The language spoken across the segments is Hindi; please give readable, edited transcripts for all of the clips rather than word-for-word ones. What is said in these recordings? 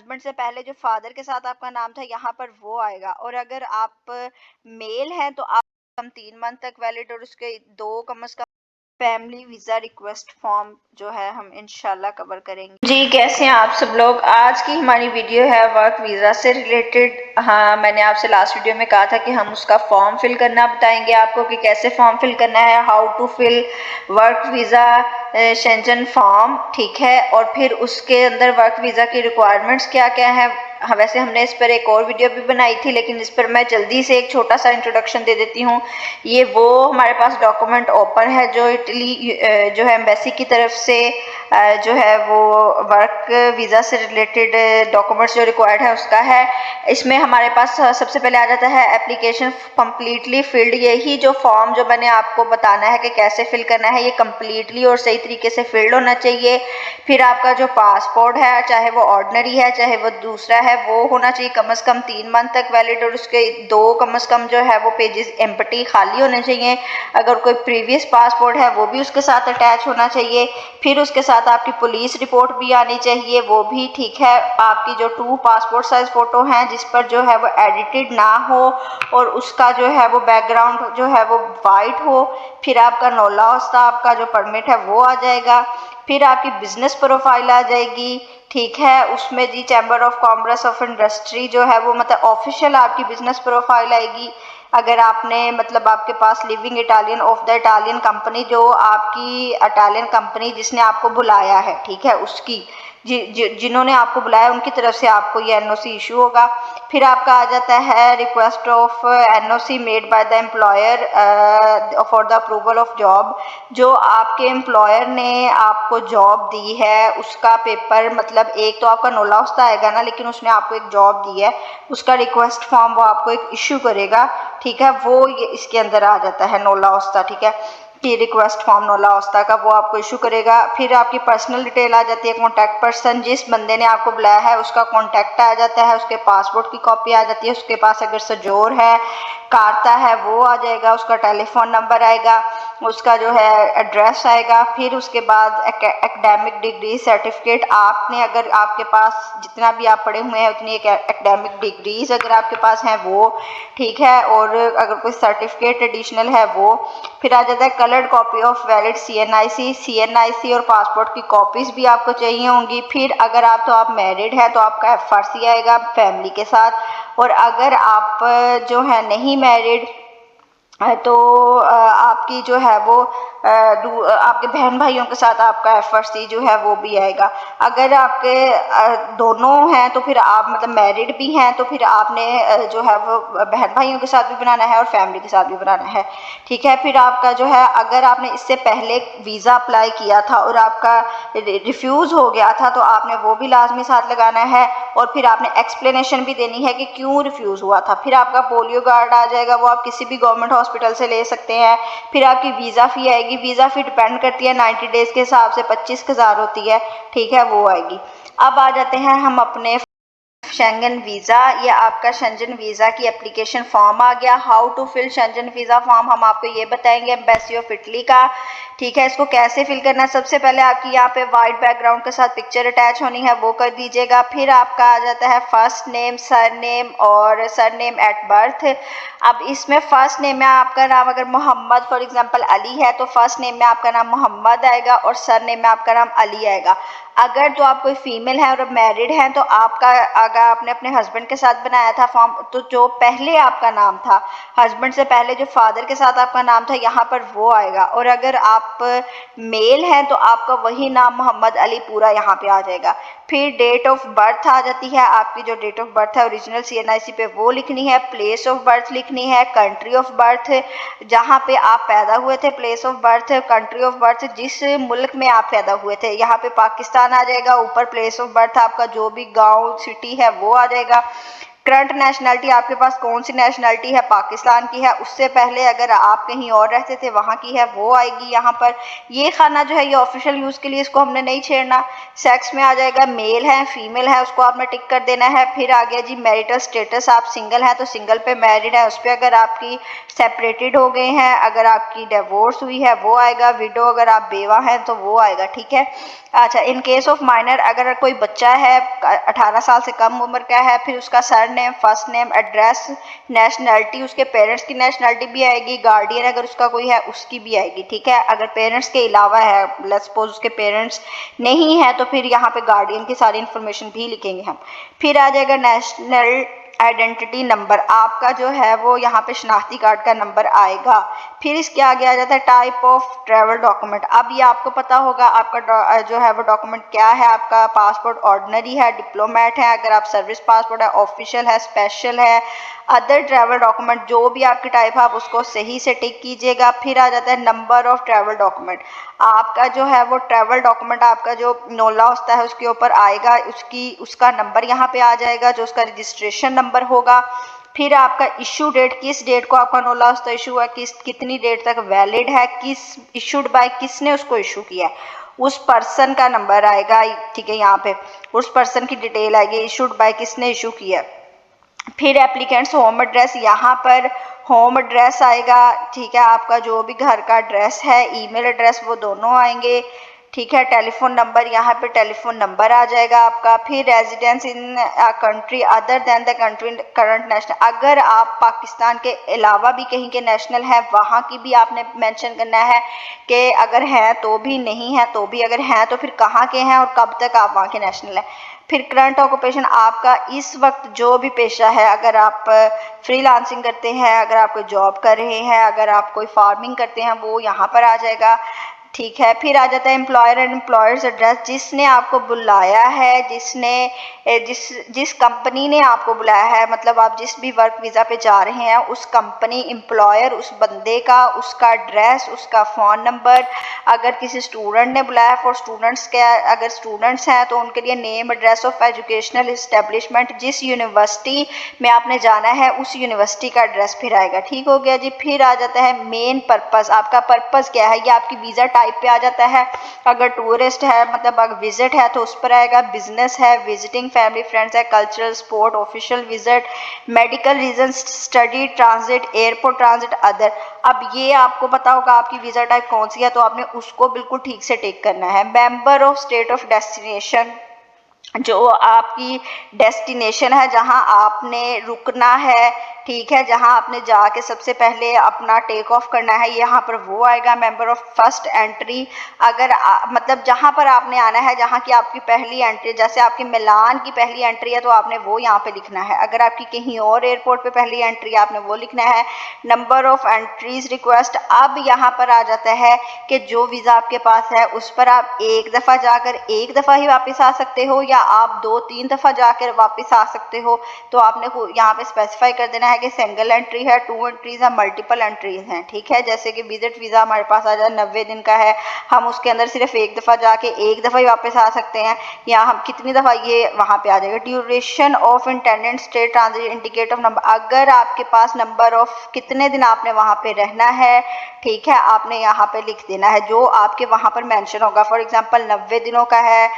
हस्बैंड से पहले जो फादर के साथ आपका नाम था यहाँ पर वो आएगा। और अगर आप मेल हैं तो आप कम 3 मंथ तक वैलिड और उसके 2 कम से कम फैमिली वीज़ा रिक्वेस्ट फॉर्म जो है हम इंशाल्लाह कवर करेंगे। जी कैसे हैं आप सब लोग। आज की हमारी वीडियो है वर्क वीज़ा से रिलेटेड। हाँ, मैंने आपसे लास्ट वीडियो में कहा था कि हम उसका फॉर्म फिल करना बताएंगे आपको कि कैसे फॉर्म फिल करना है, how to fill work visa Schengen form, ठीक है। और फिर उसके अंदर वर्क वीज़ा की रिक्वायरमेंट्स क्या क्या है। हाँ, वैसे हमने इस पर एक और वीडियो भी बनाई थी, लेकिन इस पर मैं जल्दी से एक छोटा सा इंट्रोडक्शन दे देती हूँ। ये वो हमारे पास डॉक्यूमेंट ओपन है जो इटली जो है एम्बेसी की तरफ से जो है वो वर्क वीज़ा से रिलेटेड डॉक्यूमेंट्स जो रिक्वायर्ड है उसका है। इसमें हमारे पास सबसे पहले आ जाता है एप्लीकेशन कम्प्लीटली फिल्ड। यही जो फॉर्म जो मैंने आपको बताना है कि कैसे फिल करना है, ये कम्प्लीटली और सही तरीके से फिल्ड होना चाहिए। फिर आपका जो पासपोर्ट है, चाहे वो ऑर्डिनरी है चाहे वो दूसरा है, वो होना चाहिए कम से कम 3 मंथ तक वैलिड और उसके 2 कम से कम जो है वो पेजेस एम्प्टी खाली होने चाहिए। अगर कोई प्रीवियस पासपोर्ट है वो भी उसके साथ अटैच होना चाहिए। फिर उसके साथ आपकी पुलिस रिपोर्ट भी आनी चाहिए, वो भी ठीक है। आपकी जो 2 पासपोर्ट साइज फ़ोटो हैं जिस पर जो है वो एडिटेड ना हो और उसका जो है वो बैकग्राउंड जो है वो वाइट हो। फिर आपका नौलाउस्ता आपका जो परमिट है वो आ जाएगा। फिर आपकी बिजनेस प्रोफाइल आ जाएगी, ठीक है। उसमें जी chamber of commerce of industry जो है वो मतलब ऑफिशियल आपकी बिजनेस प्रोफाइल आएगी। अगर आपने मतलब आपके पास living Italian of the Italian company, जो आपकी इटालियन कंपनी जिसने आपको बुलाया है, ठीक है, उसकी जिन्होंने आपको बुलाया उनकी तरफ से आपको ये एनओसी इशू होगा। फिर आपका आ जाता है request of NOC made by the employer for the approval of job. जो आपके एम्प्लॉयर ने आपको जॉब दी है उसका पेपर, मतलब एक तो आपका नौलाउस्ता आएगा ना, लेकिन उसने आपको एक जॉब दी है उसका रिक्वेस्ट फॉर्म वो आपको एक इश्यू करेगा, ठीक है। वो ये इसके अंदर आ जाता है नौलाउस्ता, ठीक है। कि रिक्वेस्ट फॉर्म नौलाउस्ता का वो आपको इशू करेगा। फिर आपकी पर्सनल डिटेल आ जाती है, कॉन्टैक्ट पर्सन जिस बंदे ने आपको बुलाया है उसका कॉन्टैक्ट आ जाता है, उसके पासपोर्ट की कॉपी आ जाती है, उसके पास अगर सजोर है कारता है वो आ जाएगा, उसका टेलीफोन नंबर आएगा, उसका जो है एड्रेस आएगा। फिर उसके बाद एकेडमिक डिग्री सर्टिफिकेट, आपने अगर आपके पास जितना भी आप पढ़े हुए हैं उतनी एक एकेडमिक डिग्रीज अगर आपके पास हैं वो, ठीक है। और अगर कोई सर्टिफिकेट एडिशनल है वो। फिर आ जाता है coloured copy of valid CNIC और पासपोर्ट की कॉपीज़ भी आपको चाहिए होंगी। फिर अगर आप मैरिड हैं तो आपका एफआरसी आएगा फैमिली के साथ। और अगर आप जो है नहीं मैरिड तो आपकी जो है वो आपके बहन भाइयों के साथ आपका एफआरसी जो है वो भी आएगा। अगर आपके दोनों हैं तो फिर आप मतलब मैरिड भी हैं तो फिर आपने जो है वो बहन भाइयों के साथ भी बनाना है और फैमिली के साथ भी बनाना है, ठीक है। फिर आपका जो है अगर आपने इससे पहले वीज़ा अप्लाई किया था और आपका रिफ्यूज़ हो गया था तो आपने वो भी लाजमी साथ लगाना है। और फिर आपने एक्सप्लेनेशन भी देनी है कि क्यों रिफ्यूज़ हुआ था। फिर आपका पोलियो कार्ड आ जाएगा, वो आप किसी भी गवर्नमेंट हॉस्पिटल से ले सकते हैं। फिर आपकी वीज़ा फ़ी आएगी, वीज़ा फ़ी डिपेंड करती है 90 डेज़ के हिसाब से 25,000 होती है, ठीक है, वो आएगी। अब आ जाते हैं हम अपने शेंगन वीज़ा। ये आपका शेंजन वीज़ा की एप्लीकेशन फॉर्म आ गया। How to fill Schengen visa form हम आपको ये बताएंगे एम्बेसी ऑफ इटली का, ठीक है। इसको कैसे फिल करना है, सबसे पहले आपकी यहाँ पे वाइट बैकग्राउंड के साथ पिक्चर अटैच होनी है, वो कर दीजिएगा। फिर आपका आ जाता है फर्स्ट नेम, सरनेम और सरनेम एट बर्थ। अब इसमें फर्स्ट नेम में आपका नाम अगर मोहम्मद फॉर एग्जांपल अली है तो फर्स्ट नेम में आपका नाम मोहम्मद आएगा और सरनेम में आपका नाम अली आएगा। अगर जो आप कोई फीमेल है और मैरिड हैं तो आपका अगर आपने अपने हस्बैंड के साथ बनाया था फॉर्म तो जो पहले आपका नाम था, हस्बैंड से पहले जो फादर के साथ आपका नाम था यहाँ पर वो आएगा। और अगर आप मेल हैं तो आपका वही नाम मोहम्मद अली पूरा यहाँ पे आ जाएगा। फिर डेट ऑफ बर्थ आ जाती है, आपकी जो डेट ऑफ बर्थ है ओरिजिनल सीएनआईसी पे वो लिखनी है, प्लेस ऑफ बर्थ लिखनी है, कंट्री ऑफ बर्थ जहाँ पे आप पैदा हुए थे, place of birth, country of birth जिस मुल्क में आप पैदा हुए थे, यहाँ पे पाकिस्तान आ जाएगा। ऊपर प्लेस ऑफ बर्थ आपका जो भी गांव सिटी है वो आ जाएगा। करंट नेशनलिटी आपके पास कौन सी नेशनलिटी है, पाकिस्तान की है, उससे पहले अगर आप कहीं और रहते थे वहाँ की है, वो आएगी यहाँ पर। ये खाना जो है ये ऑफिशियल यूज़ के लिए, इसको हमने नहीं छेड़ना। सेक्स में आ जाएगा, मेल है फीमेल है, उसको आपने टिक कर देना है। फिर आ गया जी मैरिटल स्टेटस, आप सिंगल हैं तो सिंगल पे, मैरिड है उस पर, अगर आपकी सेपरेटेड हो गए हैं, अगर आपकी डिवोर्स हुई है वो आएगा, विडो अगर आप बेवा हैं तो वो आएगा, ठीक है। अच्छा, इन केस ऑफ माइनर, अगर कोई बच्चा है 18 साल से कम उम्र का है, फिर उसका surname, first name, address, nationality, उसके पेरेंट्स की नेशनलिटी भी आएगी, गार्डियन अगर उसका कोई है उसकी भी आएगी, ठीक है। अगर पेरेंट्स के अलावा है, लेट्स सपोज उसके पेरेंट्स नहीं है, तो फिर यहाँ पे गार्डियन की सारी इन्फॉर्मेशन भी लिखेंगे हम। फिर आ जाएगा नेशनल आइडेंटिटी नंबर, आपका जो है वो यहाँ पे शनाख्ती कार्ड का नंबर आएगा। फिर इसके आगे आ जाता है टाइप ऑफ ट्रैवल डॉक्यूमेंट। अब ये आपको पता होगा आपका जो है वो डॉक्यूमेंट क्या है। आपका पासपोर्ट ऑर्डिनरी है, डिप्लोमेट है, अगर आप सर्विस पासपोर्ट है, ऑफिशियल है, स्पेशल है, अदर ट्रैवल डॉक्यूमेंट, जो भी आपकी टाइप है आप उसको सही से टिक कीजिएगा। फिर आ जाता है नंबर ऑफ ट्रैवल डॉक्यूमेंट, आपका जो है वो ट्रैवल डॉक्यूमेंट आपका जो नोला होता है उसके ऊपर आएगा, उसका नंबर यहाँ पे आ जाएगा, जो उसका रजिस्ट्रेशन नंबर होगा। फिर आपका इशू डेट, किस डेट को आपका नोला होता इशू हुआ, कितनी डेट तक वैलिड है, किस इशूड बाय, किसने उसको इशू किया है, उस पर्सन का नंबर आएगा, ठीक है। यहाँ पे उस पर्सन की डिटेल आएगी, इशूड बाय किसने इशू किया। फिर एप्लीकेंट्स होम एड्रेस, यहाँ पर होम एड्रेस आएगा, ठीक है, आपका जो भी घर का एड्रेस है, ईमेल एड्रेस, वो दोनों आएंगे, ठीक है। टेलीफोन नंबर, यहाँ पे टेलीफोन नंबर आ जाएगा आपका। फिर residence in country other than the country current national, अगर आप पाकिस्तान के अलावा भी कहीं के नेशनल हैं वहाँ की भी आपने मेंशन करना है कि अगर हैं तो भी, नहीं है तो भी, अगर हैं तो फिर कहाँ के हैं और कब तक आप वहाँ के नेशनल हैं। फिर करंट ऑक्यूपेशन, आपका इस वक्त जो भी पेशा है, अगर आप फ्रीलांसिंग करते हैं, अगर आप कोई जॉब कर रहे हैं, अगर आप कोई फार्मिंग करते हैं, वो यहाँ पर आ जाएगा, ठीक है। फिर आ जाता है एम्प्लॉयर एंड एम्प्लॉयर्स एड्रेस, जिसने आपको बुलाया है, जिस कंपनी ने आपको बुलाया है, मतलब आप जिस भी वर्क वीज़ा पे जा रहे हैं, उस कंपनी, एम्प्लॉयर, उस बंदे का, उसका एड्रेस, उसका फ़ोन नंबर। अगर किसी स्टूडेंट ने बुलाया फॉर स्टूडेंट्स के, अगर स्टूडेंट्स हैं तो उनके लिए name, address of educational establishment, जिस यूनिवर्सिटी में आपने जाना है उस यूनिवर्सिटी का एड्रेस फिर आएगा, ठीक हो गया जी। फिर आ जाता है मेन पर्पस, आपका पर्पस क्या है, ये आपकी वीज़ा टाइप पे आ जाता है। अगर टूरिस्ट है, मतलब अगर विजिट है तो उस पर आएगा, बिजनेस है, विजिटिंग फैमिली फ्रेंड्स है, cultural, sport, official visit, medical reason, study, transit, airport transit, other. अब ये आपको पता होगा आपकी वीज़ा टाइप कौन सी है, तो आपने उसको बिल्कुल ठीक से टिक करना है। Member of state of destination, जो आपकी डेस्टिनेशन है, जहां आपने रुकना है, ठीक है, जहां आपने जाके सबसे पहले अपना टेक ऑफ करना है, यहाँ पर वो आएगा। मेंबर ऑफ फर्स्ट एंट्री, अगर मतलब जहां पर आपने आना है, जहां की आपकी पहली एंट्री, जैसे आपकी मिलान की पहली एंट्री है तो आपने वो यहाँ पे लिखना है। अगर आपकी कहीं और एयरपोर्ट पे पहली एंट्री है आपने वो लिखना है। नंबर ऑफ एंट्रीज रिक्वेस्ट, अब यहाँ पर आ जाता है कि जो वीज़ा आपके पास है उस पर आप एक दफ़ा जाकर एक दफ़ा ही वापस आ सकते हो, या आप 2-3 दफ़ा जाकर वापस आ सकते हो। तो आपने यहाँ पे स्पेसिफाई कर देना है कि सिंगल एंट्री है, 2 एंट्रीज है, मल्टीपल एंट्रीज हैं, ठीक है। जैसे कि विजिट वीज़ा हमारे पास आ जाए 90 दिन का है, हम उसके अंदर सिर्फ एक दफ़ा जाके एक दफ़ा ही वापस आ सकते हैं, या हम कितनी दफ़ा, ये वहाँ पे आ जाएगा। Duration of intended state transit, indicate of number, अगर आपके पास नंबर ऑफ कितने दिन आपने वहाँ पे रहना है, ठीक है, आपने यहाँ पे लिख देना है जो आपके वहाँ पर मेंशन होगा। फॉर एग्जांपल 90 दिनों का है,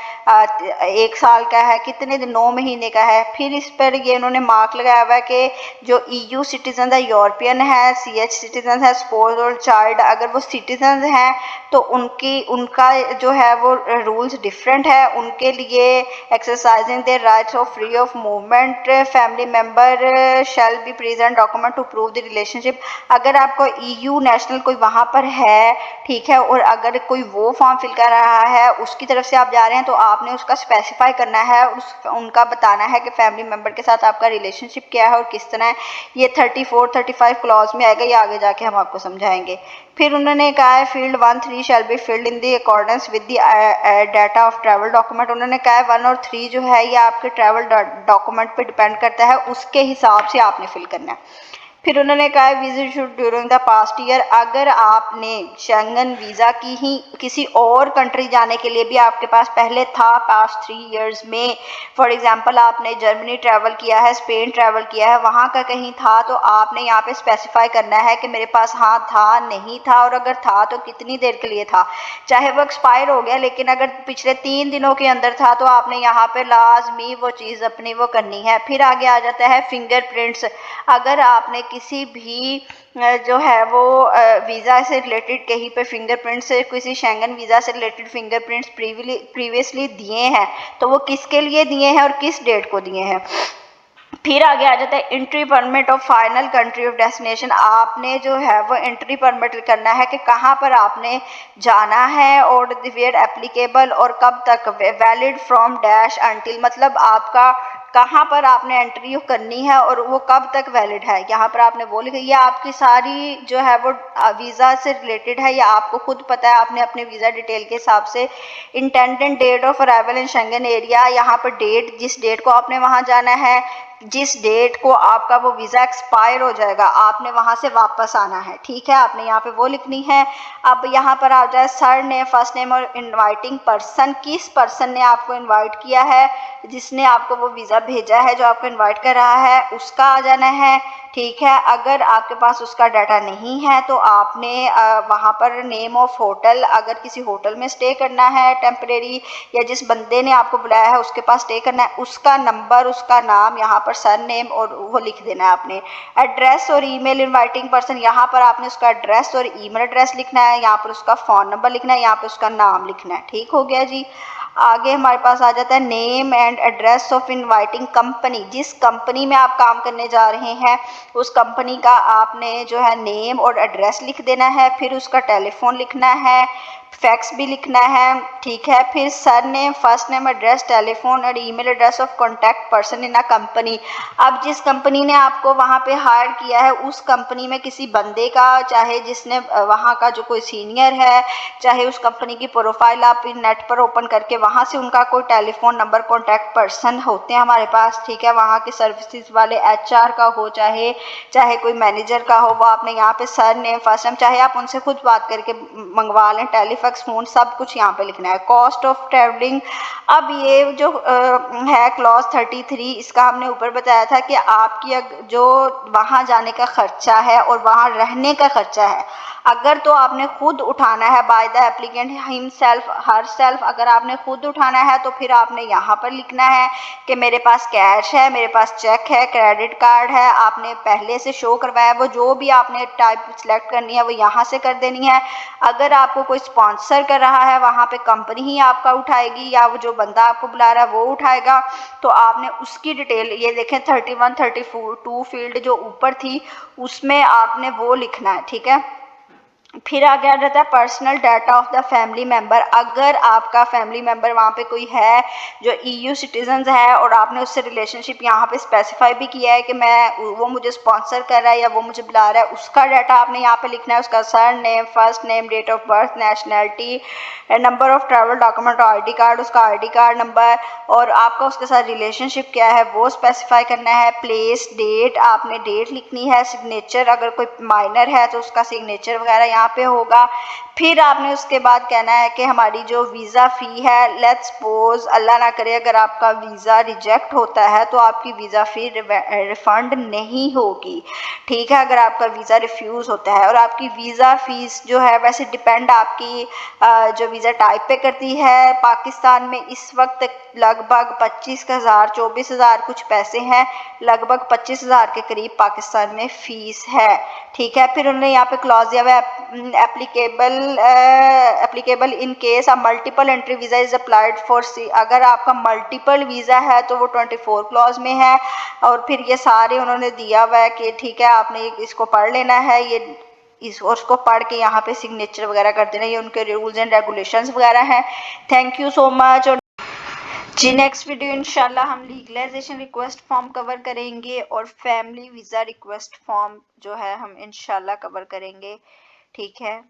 1 साल का है, कितने दिन, 9 महीने का है। फिर इस पर ये उन्होंने मार्क लगाया हुआ है कि जो EU सिटीजन है, यूरोपियन है, CH सिटीजन है, स्पोज और चाइल्ड, अगर वो सिटीजन हैं तो उनका जो है वो रूल्स डिफरेंट है, उनके लिए exercising their rights of free of movement, family member shall be present document to prove the relationship. अगर आपको EU नेशनल कोई वहाँ पर है, ठीक है, और अगर कोई वो फॉर्म फिल कर रहा है, उसकी तरफ से आप जा रहे हैं, तो आपने उसका स्पेसिफाई करना है, उनका बताना है कि फैमिली मेंबर के साथ आपका रिलेशनशिप क्या है और किस तरह है। ये 34-35 क्लॉज में आएगा, ये आगे जाके हम आपको समझाएंगे। फिर उन्होंने कहा है field 1-3 shall be filled in the accordance with the data of travel document. उन्होंने कहा है 1 और 3 जो है ये आपके ट्रैवल डॉक्यूमेंट पे डिपेंड करता है, उसके हिसाब से आपने फिल करना है। फिर उन्होंने कहा visa issued during the past year, अगर आपने शेंगन वीज़ा की ही किसी और कंट्री जाने के लिए भी आपके पास पहले था पास्ट 3 इयर्स में, फॉर एग्जांपल आपने जर्मनी ट्रैवल किया है, स्पेन ट्रैवल किया है, वहाँ का कहीं था, तो आपने यहाँ पे स्पेसिफाई करना है कि मेरे पास हाँ था, नहीं था, और अगर था तो कितनी देर के लिए था। चाहे वो एक्सपायर हो गया लेकिन अगर पिछले 3 दिनों के अंदर था तो आपने यहाँ पे लाजमी वो चीज़ अपनी वो करनी है। फिर आगे आ जाता है फिंगरप्रिंट्स। अगर आपने किसी भी जो है वो वीज़ा से रिलेटेड कहीं पे फिंगरप्रिंट से किसी शेंगन वीज़ा से रिलेटेड फिंगरप्रिंट्स प्रीवियसली दिए हैं तो वो किसके लिए दिए हैं और किस डेट को दिए हैं। फिर आगे आ जाता है entry permit of final country of destination. आपने जो है वो एंट्री परमिट करना है कि कहाँ पर आपने जाना है और वेयर एप्लीकेबल और कब तक, वैलिड फ्रॉम डैश अंटिल, मतलब आपका कहाँ पर आपने एंट्री करनी है और वो कब तक वैलिड है। यहाँ पर आपने वो लिखा, ये आपकी सारी जो है वो वीज़ा से रिलेटेड है, या आपको खुद पता है, आपने अपने वीज़ा डिटेल के हिसाब से intended date of arrival in Schengen area, यहाँ पर डेट, जिस डेट को आपने वहाँ जाना है, जिस डेट को आपका वो वीज़ा एक्सपायर हो जाएगा आपने वहाँ से वापस आना है। ठीक है, आपने यहाँ पे वो लिखनी है। अब यहाँ पर आ जाए सर नेम, फर्स्ट नेम और इनवाइटिंग पर्सन, किस पर्सन ने आपको इनवाइट किया है, जिसने आपको वो वीज़ा भेजा है, जो आपको इनवाइट कर रहा है, उसका आ जाना है। ठीक है, अगर आपके पास उसका डाटा नहीं है तो आपने वहाँ पर नेम ऑफ होटल, अगर किसी होटल में स्टे करना है टेम्परेरी, या जिस बंदे ने आपको बुलाया है उसके पास स्टे करना है, उसका नंबर, उसका नाम, यहाँ पर सर नेम और वो लिख देना है आपने। एड्रेस और ईमेल इनवाइटिंग पर्सन, यहाँ पर आपने उसका एड्रेस और ईमेल एड्रेस लिखना है, यहाँ पर उसका फ़ोन नंबर लिखना है, यहाँ पर उसका नाम लिखना है। ठीक हो गया जी। आगे हमारे पास आ जाता है name and address of inviting company. जिस कंपनी में आप काम करने जा रहे हैं उस कंपनी का आपने जो है नेम और एड्रेस लिख देना है, फिर उसका टेलीफोन लिखना है, फैक्स भी लिखना है। ठीक है, फिर surname, first name, address, telephone और email address of contact person in a company. अब जिस कंपनी ने आपको वहाँ पे हायर किया है उस कंपनी में किसी बंदे का, चाहे जिसने वहाँ का जो कोई सीनियर है, चाहे उस कंपनी की प्रोफाइल आप नेट पर ओपन करके वहाँ से उनका कोई टेलीफोन नंबर, कॉन्टैक्ट पर्सन होते हैं हमारे पास। ठीक है, वहाँ के सर्विसेज वाले HR का हो, चाहे कोई मैनेजर का हो, वो आपने यहाँ पे सर नेम, फर्स्ट नेम, चाहे आप उनसे खुद बात करके मंगवा लें, टेलीफैक्स फोन, सब कुछ यहाँ पे लिखना है। कॉस्ट ऑफ ट्रैवलिंग, अब ये जो है क्लॉज 33, इसका हमने ऊपर बताया था कि आपकी जो वहाँ जाने का खर्चा है और वहाँ रहने का खर्चा है, अगर तो आपने खुद उठाना है by the applicant himself, her self, अगर आपने खुद उठाना है तो फिर आपने यहाँ पर लिखना है कि मेरे पास कैश है, मेरे पास चेक है, क्रेडिट कार्ड है, आपने पहले से शो करवाया, वो जो भी आपने टाइप सिलेक्ट करनी है वो यहाँ से कर देनी है। अगर आपको कोई स्पॉन्सर कर रहा है वहाँ पे कंपनी ही आपका उठाएगी या वो जो बंदा आपको बुला रहा है वो उठाएगा, तो आपने उसकी डिटेल, ये देखें 31, 32 फील्ड जो ऊपर थी उसमें आपने वो लिखना है। ठीक है, फिर आगे आ जाता है personal data of the family member. अगर आपका फैमिली मेंबर वहाँ पे कोई है जो EU सिटीजन है और आपने उससे रिलेशनशिप यहाँ पे स्पेसिफाई भी किया है कि मैं, वो मुझे स्पॉन्सर कर रहा है या वो मुझे बुला रहा है, उसका डाटा आपने यहाँ पे लिखना है, उसका surname, first name, date of birth, nationality, number of travel document, ID card, उसका ID कार्ड नंबर, और आपका उसके साथ रिलेशनशिप क्या है वो स्पेसिफाई करना है। प्लेस, डेट, आपने डेट लिखनी है। सिग्नेचर, अगर कोई माइनर है तो उसका सिग्नेचर वगैरह यहाँ पे होगा। फिर आपने उसके बाद कहना है कि हमारी जो वीज़ा फ़ी है, लेट्स सपोज अल्लाह ना करे अगर आपका वीज़ा रिजेक्ट होता है तो आपकी वीज़ा फ़ी रिफ़ंड नहीं होगी। ठीक है, अगर आपका वीज़ा रिफ्यूज़ होता है, और आपकी वीज़ा फ़ीस जो है वैसे डिपेंड आपकी जो वीज़ा टाइप पे करती है। पाकिस्तान में इस वक्त लगभग 25,000, 24,000 कुछ पैसे हैं, लगभग 25,000 के करीब पाकिस्तान में फ़ीस है। ठीक है, फिर उन्होंने यहाँ पे क्लॉज दिया हुआ है applicable in case a multiple entry visa is applied for C. अगर आपका मल्टीपल वीज़ा है तो वो 24 क्लॉज में है, और फिर ये सारे उन्होंने दिया हुआ है कि ठीक है आपने इसको पढ़ लेना है, ये उसको पढ़ के यहाँ पे सिग्नेचर वगैरह कर देना, ये उनके रूल्स एंड रेगुलेशंस वगैरह हैं। Thank you so much. और जी नेक्स्ट वीडियो इंशाल्लाह हम लीगलाइजेशन रिक्वेस्ट फॉर्म कवर करेंगे और फैमिली वीज़ा रिक्वेस्ट फॉर्म जो है हम इंशाल्लाह कवर करेंगे। ठीक है।